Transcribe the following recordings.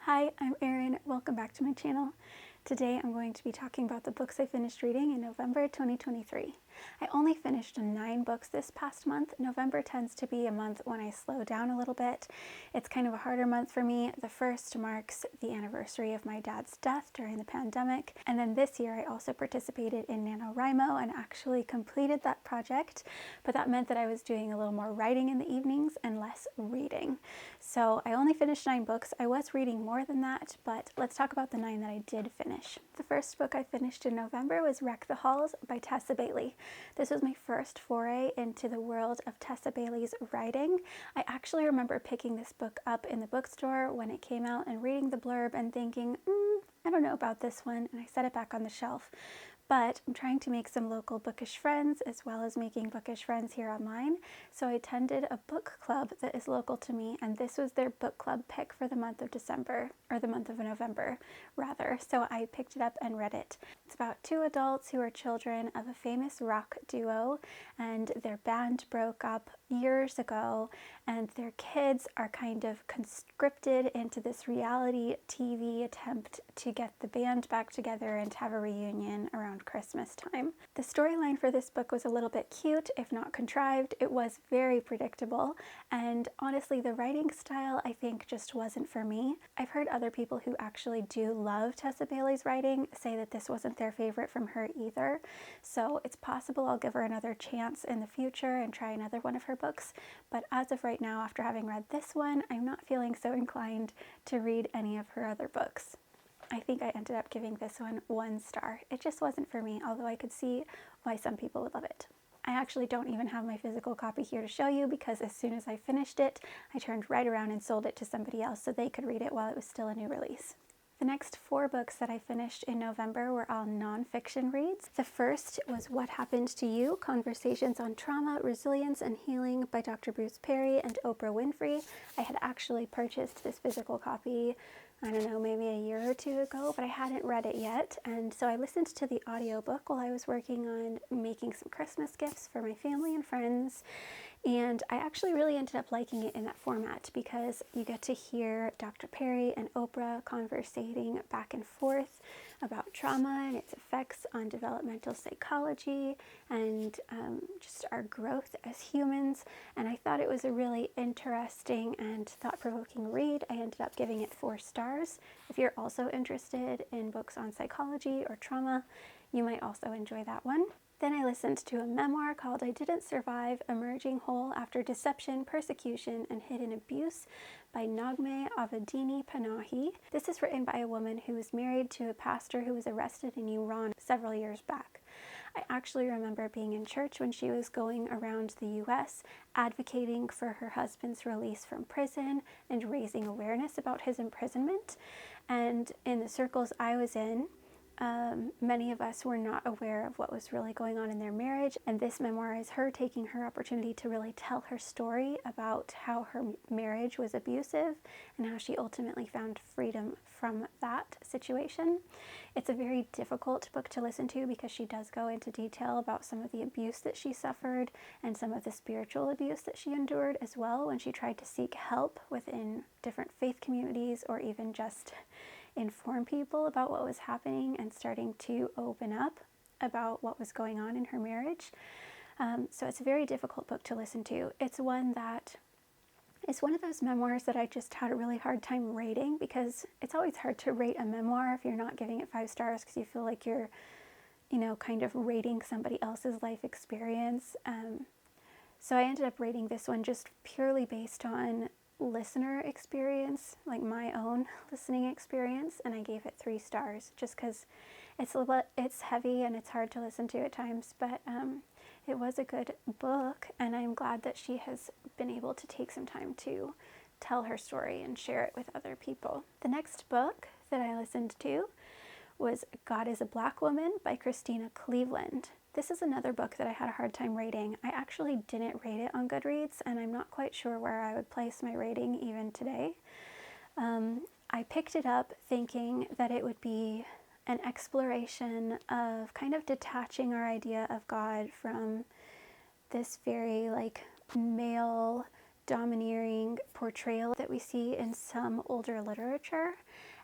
Hi, I'm Erin. Welcome back to my channel. Today I'm going to be talking about the books I finished reading in November 2023. I only finished 9 books this past month. November tends to be a month when I slow down a little bit. It's kind of a harder month for me. The first marks the anniversary of my dad's death during the pandemic. And then this year I also participated in NaNoWriMo and actually completed that project. But that meant that I was doing a little more writing in the evenings and less reading. So I only finished 9 books. I was reading more than that, but let's talk about the 9 that I did finish. The first book I finished in November was Wreck the Halls by Tessa Bailey. This was my first foray into the world of Tessa Bailey's writing. I actually remember picking this book up in the bookstore when it came out and reading the blurb and thinking, I don't know about this one, and I set it back on the shelf. But I'm trying to make some local bookish friends as well as making bookish friends here online. So I attended a book club that is local to me, and this was their book club pick for the month of December, or the month of November rather. So I picked it up and read it. It's about 2 adults who are children of a famous rock duo, and their band broke up years ago, and their kids are kind of conscripted into this reality TV attempt to get the band back together and to have a reunion around Christmas time. The storyline for this book was a little bit cute, if not contrived. It was very predictable, and honestly the writing style I think just wasn't for me. I've heard other people who actually do love Tessa Bailey's writing say that this wasn't their favorite from her either, so it's possible I'll give her another chance in the future and try another one of her books, but as of right now, after having read this one, I'm not feeling so inclined to read any of her other books. I think I ended up giving this one 1 star. It just wasn't for me, although I could see why some people would love it. I actually don't even have my physical copy here to show you because as soon as I finished it, I turned right around and sold it to somebody else so they could read it while it was still a new release. The next 4 books that I finished in November were all nonfiction reads. The first was What Happened to You? Conversations on Trauma, Resilience, and Healing by Dr. Bruce Perry and Oprah Winfrey. I had actually purchased this physical copy, I don't know, maybe a year or 2 ago, but I hadn't read it yet, and so I listened to the audiobook while I was working on making some Christmas gifts for my family and friends, and I actually really ended up liking it in that format because you get to hear Dr. Perry and Oprah conversating back and forth about trauma and its effects on developmental psychology and just our growth as humans, and I thought it was a really interesting and thought-provoking read. I ended up giving it 4 stars. If you're also interested in books on psychology or trauma, you might also enjoy that one. Then I listened to a memoir called I Didn't Survive, Emerging Whole After Deception, Persecution, and Hidden Abuse by Naghmeh Avedini Panahi. This is written by a woman who was married to a pastor who was arrested in Iran several years back. I actually remember being in church when she was going around the US advocating for her husband's release from prison and raising awareness about his imprisonment. And in the circles I was in, many of us were not aware of what was really going on in their marriage, and this memoir is her taking her opportunity to really tell her story about how her marriage was abusive and how she ultimately found freedom from that situation. It's a very difficult book to listen to because she does go into detail about some of the abuse that she suffered and some of the spiritual abuse that she endured as well when she tried to seek help within different faith communities or even just inform people about what was happening and starting to open up about what was going on in her marriage. So it's a very difficult book to listen to. It's one of those memoirs that I just had a really hard time rating because it's always hard to rate a memoir if you're not giving it 5 stars because you feel like you're, kind of rating somebody else's life experience. So I ended up rating this one just purely based on listener experience, like my own listening experience, and I gave it 3 stars just because it's heavy and it's hard to listen to at times, but it was a good book, and I'm glad that she has been able to take some time to tell her story and share it with other people. The next book that I listened to was God is a Black Woman by Christina Cleveland. This is another book that I had a hard time rating. I actually didn't rate it on Goodreads, and I'm not quite sure where I would place my rating even today. I picked it up thinking that it would be an exploration of kind of detaching our idea of God from this very male domineering portrayal that we see in some older literature,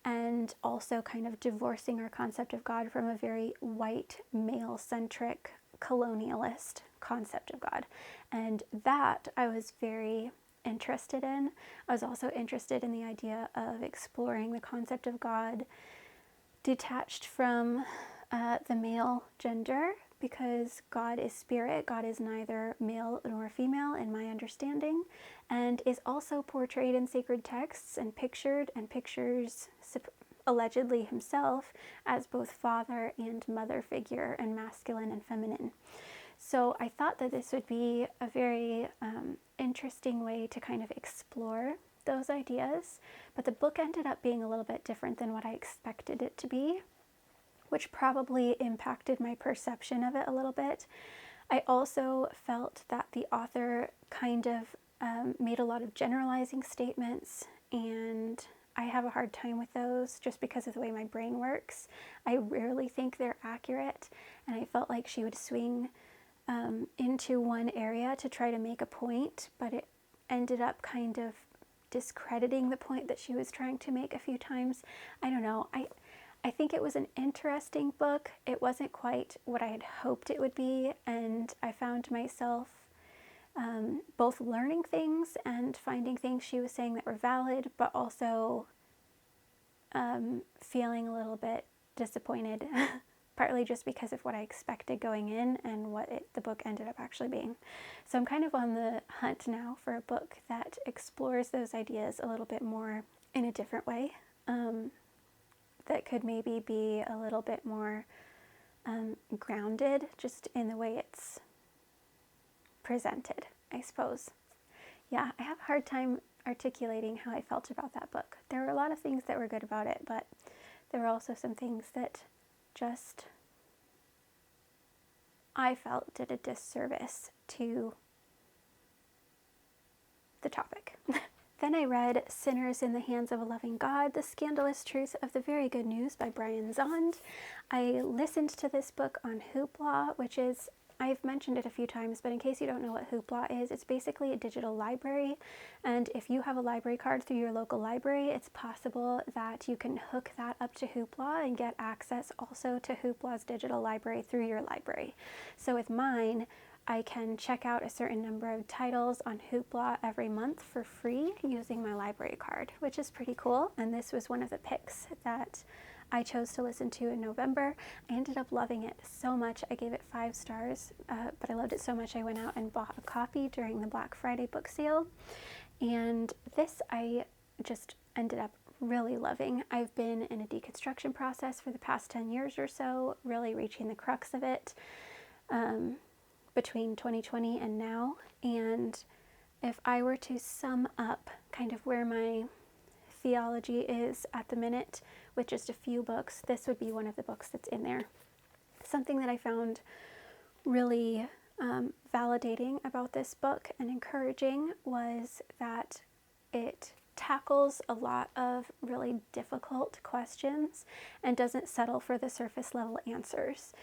and also kind of divorcing our concept of God from a very white, male-centric, colonialist concept of God. And that I was very interested in. I was also interested in the idea of exploring the concept of God detached from the male gender, because God is spirit. God is neither male nor female in my understanding, and is also portrayed in sacred texts and pictures allegedly himself as both father and mother figure, and masculine and feminine. So I thought that this would be a very interesting way to kind of explore those ideas, but the book ended up being a little bit different than what I expected it to be, which probably impacted my perception of it a little bit. I also felt that the author kind of made a lot of generalizing statements, and I have a hard time with those just because of the way my brain works. I rarely think they're accurate, and I felt like she would swing into one area to try to make a point, but it ended up kind of discrediting the point that she was trying to make a few times. I don't know. I think it was an interesting book. It wasn't quite what I had hoped it would be, and I found myself both learning things and finding things she was saying that were valid, but also feeling a little bit disappointed, partly just because of what I expected going in and what the book ended up actually being. So I'm kind of on the hunt now for a book that explores those ideas a little bit more in a different way, that could maybe be a little bit more grounded just in the way it's presented, I suppose. Yeah, I have a hard time articulating how I felt about that book. There were a lot of things that were good about it, but there were also some things that just, I felt, did a disservice to the topic. Then I read Sinners in the Hands of a Loving God, The Scandalous Truth of the Very Good News by Brian Zahnd. I listened to this book on Hoopla, which is, I've mentioned it a few times, but in case you don't know what Hoopla is, it's basically a digital library. And if you have a library card through your local library, it's possible that you can hook that up to Hoopla and get access also to Hoopla's digital library through your library. So with mine, I can check out a certain number of titles on Hoopla every month for free using my library card, which is pretty cool. And this was one of the picks that I chose to listen to in November. I ended up loving it so much. I gave it 5 stars, but I loved it so much I went out and bought a copy during the Black Friday book sale. And this I just ended up really loving. I've been in a deconstruction process for the past 10 years or so, really reaching the crux of it. Between 2020 and now, and if I were to sum up kind of where my theology is at the minute with just a few books, this would be one of the books that's in there. Something that I found really validating about this book and encouraging was that it tackles a lot of really difficult questions and doesn't settle for the surface level answers.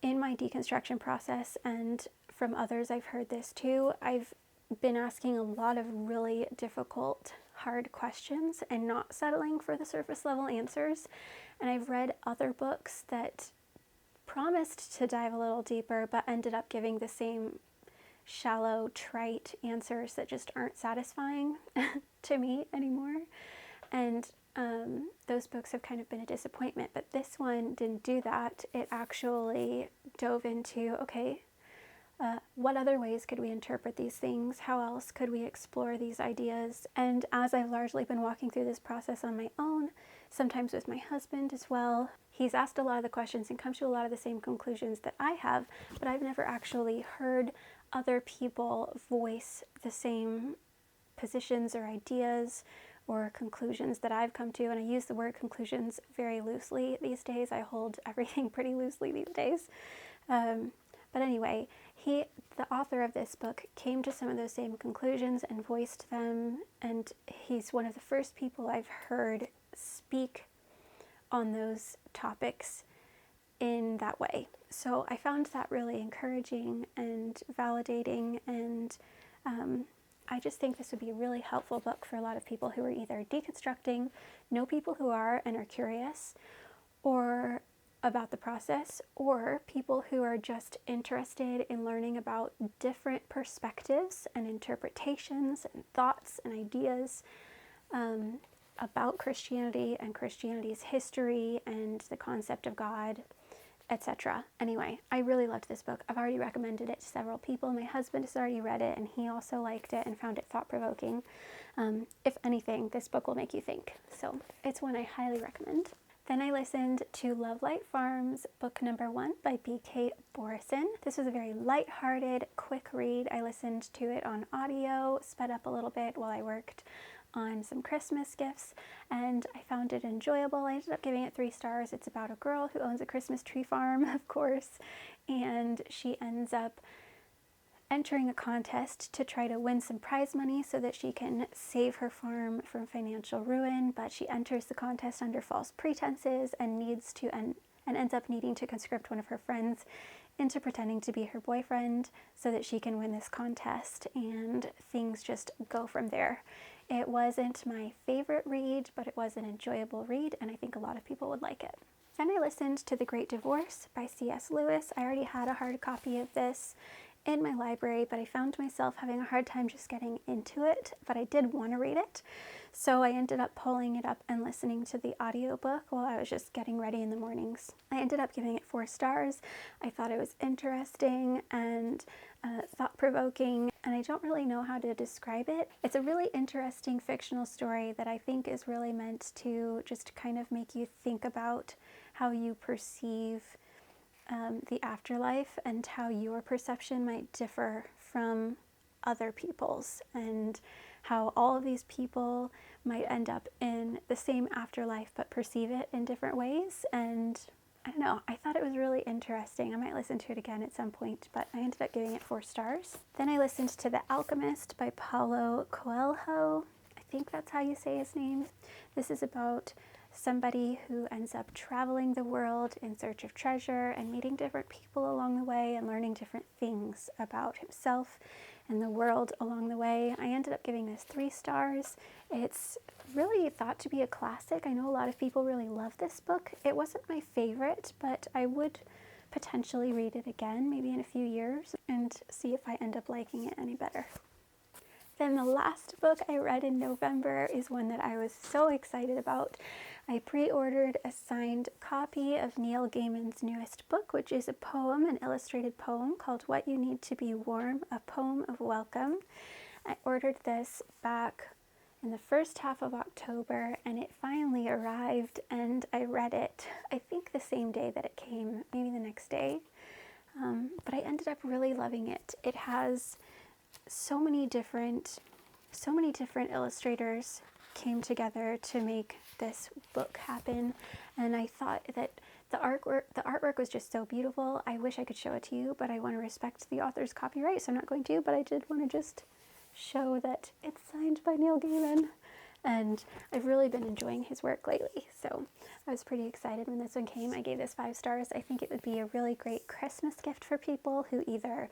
In my deconstruction process, and from others I've heard this too, I've been asking a lot of really difficult, hard questions and not settling for the surface level answers. And I've read other books that promised to dive a little deeper, but ended up giving the same shallow, trite answers that just aren't satisfying to me anymore. And those books have kind of been a disappointment, but this one didn't do that. It actually dove into, okay, what other ways could we interpret these things? How else could we explore these ideas? And as I've largely been walking through this process on my own, sometimes with my husband as well, he's asked a lot of the questions and come to a lot of the same conclusions that I have, but I've never actually heard other people voice the same positions or ideas or conclusions that I've come to. And I use the word conclusions very loosely these days. I hold everything pretty loosely these days. But anyway, the author of this book came to some of those same conclusions and voiced them, and he's one of the first people I've heard speak on those topics in that way. So I found that really encouraging and validating, and I just think this would be a really helpful book for a lot of people who are either deconstructing, know people who are and are curious, or about the process, or people who are just interested in learning about different perspectives and interpretations and thoughts and ideas about Christianity and Christianity's history and the concept of God, etc. Anyway, I really loved this book. I've already recommended it to several people. My husband has already read it and he also liked it and found it thought-provoking. If anything, this book will make you think. So it's one I highly recommend. Then I listened to Love Light Farms, book number 1 by B.K. Borison. This was a very light-hearted, quick read. I listened to it on audio, sped up a little bit while I worked on some Christmas gifts, and I found it enjoyable. I ended up giving it 3 stars. It's about a girl who owns a Christmas tree farm, of course, and she ends up entering a contest to try to win some prize money so that she can save her farm from financial ruin, but she enters the contest under false pretenses and ends up needing to conscript one of her friends into pretending to be her boyfriend so that she can win this contest, and things just go from there. It wasn't my favorite read, but it was an enjoyable read, and I think a lot of people would like it. Then I listened to The Great Divorce by C.S. Lewis. I already had a hard copy of this in my library, but I found myself having a hard time just getting into it, but I did want to read it. So I ended up pulling it up and listening to the audiobook while I was just getting ready in the mornings. I ended up giving it 4 stars. I thought it was interesting and thought-provoking, and I don't really know how to describe it. It's a really interesting fictional story that I think is really meant to just kind of make you think about how you perceive the afterlife and how your perception might differ from other people's, and how all of these people might end up in the same afterlife but perceive it in different ways. And I don't know, I thought it was really interesting. I might listen to it again at some point, but I ended up giving it 4 stars. Then I listened to The Alchemist by Paulo Coelho. I think that's how you say his name. This is about somebody who ends up traveling the world in search of treasure and meeting different people along the way and learning different things about himself and the world along the way. I ended up giving this 3 stars. It's really thought to be a classic. I know a lot of people really love this book. It wasn't my favorite, but I would potentially read it again, maybe in a few years, and see if I end up liking it any better. Then the last book I read in November is one that I was so excited about. I pre-ordered a signed copy of Neil Gaiman's newest book, which is a poem, an illustrated poem called What You Need to Be Warm, a Poem of Welcome. I ordered this back in the first half of October, and it finally arrived, and I read it, I think the same day that it came, maybe the next day. But I ended up really loving it. It has so many different illustrators came together to make this book happen, and I thought that the artwork was just so beautiful. I wish I could show it to you, but I want to respect the author's copyright, so I'm not going to, but I did want to just show that it's signed by Neil Gaiman, and I've really been enjoying his work lately, so I was pretty excited when this one came. I gave this 5 stars. I think it would be a really great Christmas gift for people who either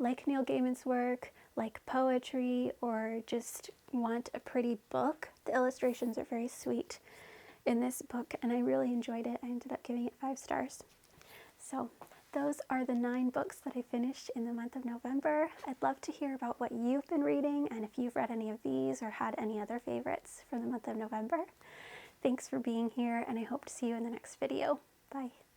like Neil Gaiman's work, like poetry, or just want a pretty book. The illustrations are very sweet in this book, and I really enjoyed it. I ended up giving it 5 stars. So those are the 9 books that I finished in the month of November. I'd love to hear about what you've been reading and if you've read any of these or had any other favorites for the month of November. Thanks for being here, and I hope to see you in the next video. Bye.